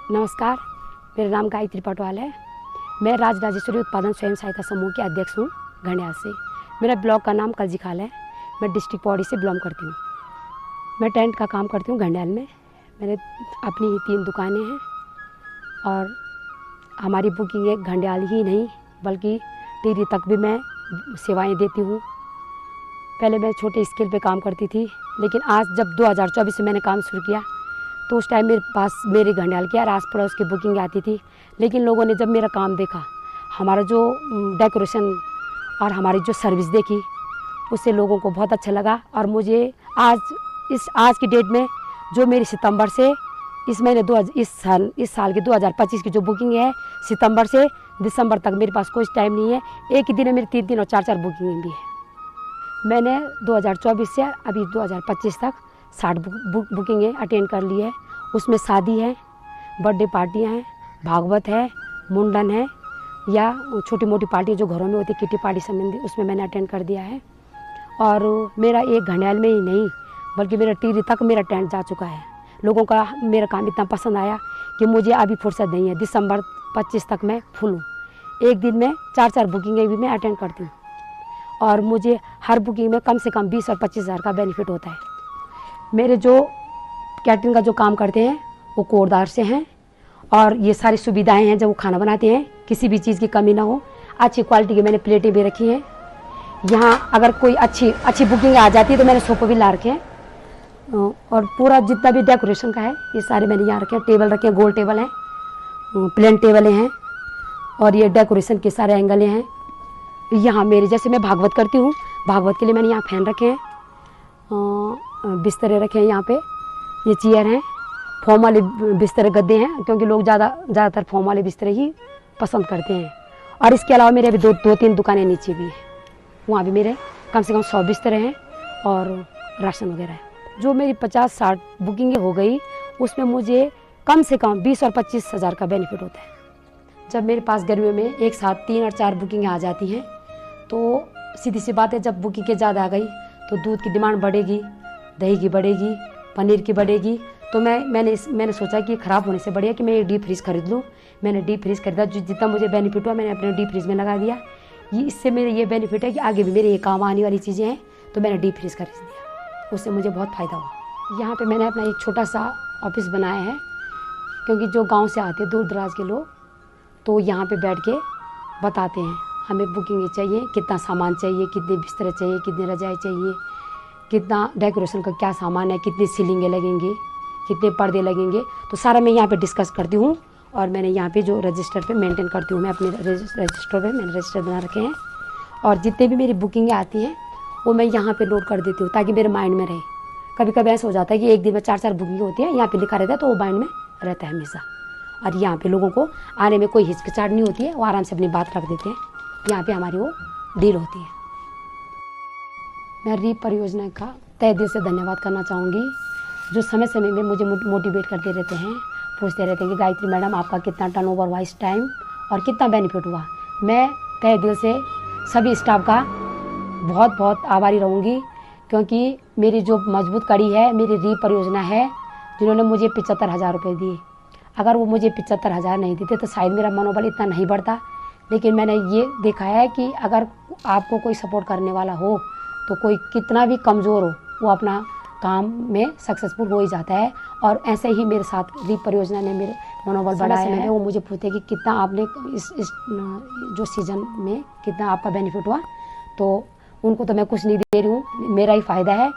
नमस्कार, मेरा नाम गायत्री पटवाल है। मैं राजराजेश्वरी उत्पादन स्वयं सहायता समूह की अध्यक्ष हूँ घंडियाल से। मेरा ब्लॉक का नाम कलजीखाल है। मैं डिस्ट्रिक्ट पौड़ी से बिलोंग करती हूँ। मैं टेंट का काम करती हूँ घंडियाल में। मेरे अपनी ही 3 दुकानें हैं और हमारी बुकिंग एक घंडियाल ही नहीं बल्कि टिहरी तक भी मैं सेवाएं देती हूँ। पहले मैं छोटे स्केल पे काम करती थी, लेकिन आज जब 2024 से मैंने काम शुरू किया तो उस टाइम मेरे पास मेरे घंडियाल की आस पड़ोस की बुकिंग आती थी। लेकिन लोगों ने जब मेरा काम देखा, हमारा जो डेकोरेशन और हमारी जो सर्विस देखी, उससे लोगों को बहुत अच्छा लगा। और मुझे आज की डेट में जो मेरी सितंबर से इस साल की 2025 की जो बुकिंग है, सितंबर से दिसंबर तक मेरे पास कोई टाइम नहीं है। एक ही दिन में मेरी 3 और 4 बुकिंग भी है। मैंने 2024 से अभी 2025 तक 60 बुकिंगें अटेंड कर ली है। उसमें शादी है, बर्थडे पार्टियां हैं, भागवत है, मुंडन है या छोटी मोटी पार्टी जो घरों में होती है, किटी पार्टी संबंधी, उसमें मैंने अटेंड कर दिया है। और मेरा एक घंडियाल में ही नहीं बल्कि मेरा टिहरी तक मेरा टेंट जा चुका है। लोगों का मेरा काम इतना पसंद आया कि मुझे अभी फुर्सत नहीं है। दिसंबर 25 तक मैं फुल हूँ। एक दिन में 4 बुकिंगें भी मैं अटेंड करती हूँ और मुझे हर बुकिंग में कम से कम 20 और 25 हज़ार का बेनिफिट होता है। मेरे जो कैटरिंग का जो काम करते हैं वो कोरदार से हैं और ये सारी सुविधाएं हैं। जब वो खाना बनाते हैं किसी भी चीज़ की कमी ना हो। अच्छी क्वालिटी की मैंने प्लेटें भी रखी हैं। यहाँ अगर कोई अच्छी बुकिंग आ जाती है तो मैंने सोफे भी ला रखे हैं और पूरा जितना भी डेकोरेशन का है ये सारे मैंने यहाँ रखे हैं। टेबल रखे हैं, गोल टेबल हैं, प्लेन टेबलें हैं और ये डेकोरेशन के सारे एंगल हैं। यहाँ मेरे जैसे मैं भागवत करती हूँ, भागवत के लिए मैंने यहाँ फैन रखे हैं, बिस्तरे रखे हैं। यहाँ पे ये चेयर हैं, फोम वाले बिस्तर गद्दे हैं क्योंकि लोग ज़्यादातर फोम वाले बिस्तरे ही पसंद करते हैं। और इसके अलावा मेरे अभी 2-3 दुकानें नीचे भी हैं, वहाँ भी मेरे कम से कम 100 बिस्तरे हैं और राशन वगैरह है। जो मेरी 50-60 बुकिंग हो गई उसमें मुझे कम से कम 20 और 25 हज़ार का बेनिफिट होता है। जब मेरे पास गर्मियों में एक साथ 3 और 4 बुकिंग आ जाती हैं तो सीधी सी बात है, जब बुकिंग के ज़्यादा आ गई तो दूध की डिमांड बढ़ेगी, दही की बढ़ेगी, पनीर की बढ़ेगी। तो मैंने सोचा कि ख़राब होने से बढ़िया कि मैं एक डीप फ्रीज खरीद लूँ। मैंने डीप फ्रीज खरीदा, जितना मुझे बेनिफिट हुआ मैंने अपने डीप फ्रीज में लगा दिया। इससे मेरे ये बेनिफिट है कि आगे भी मेरे ये काम आने वाली चीज़ें हैं, तो मैंने डीप फ्रीज खरीद दिया। उससे मुझे बहुत फ़ायदा हुआ। यहाँ पर मैंने अपना एक छोटा सा ऑफिस बनाया है क्योंकि जो गाँव से आते दूर दराज के लोग तो यहाँ पर बैठ के बताते हैं हमें बुकिंग चाहिए, कितना सामान चाहिए, कितने बिस्तर चाहिए, कितनी रजाई चाहिए, कितना डेकोरेशन का क्या सामान है, कितनी सीलिंगें लगेंगी, कितने पर्दे लगेंगे। तो सारा मैं यहाँ पे डिस्कस करती हूँ और मैंने यहाँ पे जो रजिस्टर पे मेंटेन करती हूँ। मैं अपने रजिस्टर पे मैंने रजिस्टर बना रखे हैं और जितने भी मेरी बुकिंगें आती हैं वो मैं यहाँ पे नोट कर देती हूँ ताकि मेरे माइंड में रहे। कभी कभी ऐसा हो जाता है कि एक दिन में 4 बुकिंग होती है, यहाँ पर लिखा रहता है तो वो माइंड में रहता है हमेशा। और यहाँ पर लोगों को आने में कोई हिचकिचाहट नहीं होती है, वो आराम से अपनी बात रख देते हैं। यहाँ पे हमारी वो डील होती है। मैं रीप परियोजना का तहे दिल से धन्यवाद करना चाहूँगी, जो समय समय में मुझे मोटिवेट करते रहते हैं, पूछते रहते हैं कि गायत्री मैडम आपका कितना टर्नओवर हुआ इस टाइम और कितना बेनिफिट हुआ। मैं तहे दिल से सभी स्टाफ का बहुत बहुत आभारी रहूँगी क्योंकि मेरी जो मजबूत कड़ी है मेरी रीप परियोजना है, जिन्होंने मुझे 75,000 रुपये दिए। अगर वो मुझे 75,000 नहीं देते तो शायद मेरा मनोबल इतना नहीं बढ़ता। लेकिन मैंने ये देखा है कि अगर आपको कोई सपोर्ट करने वाला हो तो कोई कितना भी कमज़ोर हो वो अपना काम में सक्सेसफुल हो ही जाता है। और ऐसे ही मेरे साथ रीप परियोजना ने मेरे मनोबल बढ़ाया है। वो मुझे पूछते हैं कि कितना आपने इस जो सीज़न में कितना आपका बेनिफिट हुआ, तो उनको तो मैं कुछ नहीं दे रही हूँ, मेरा ही फ़ायदा है।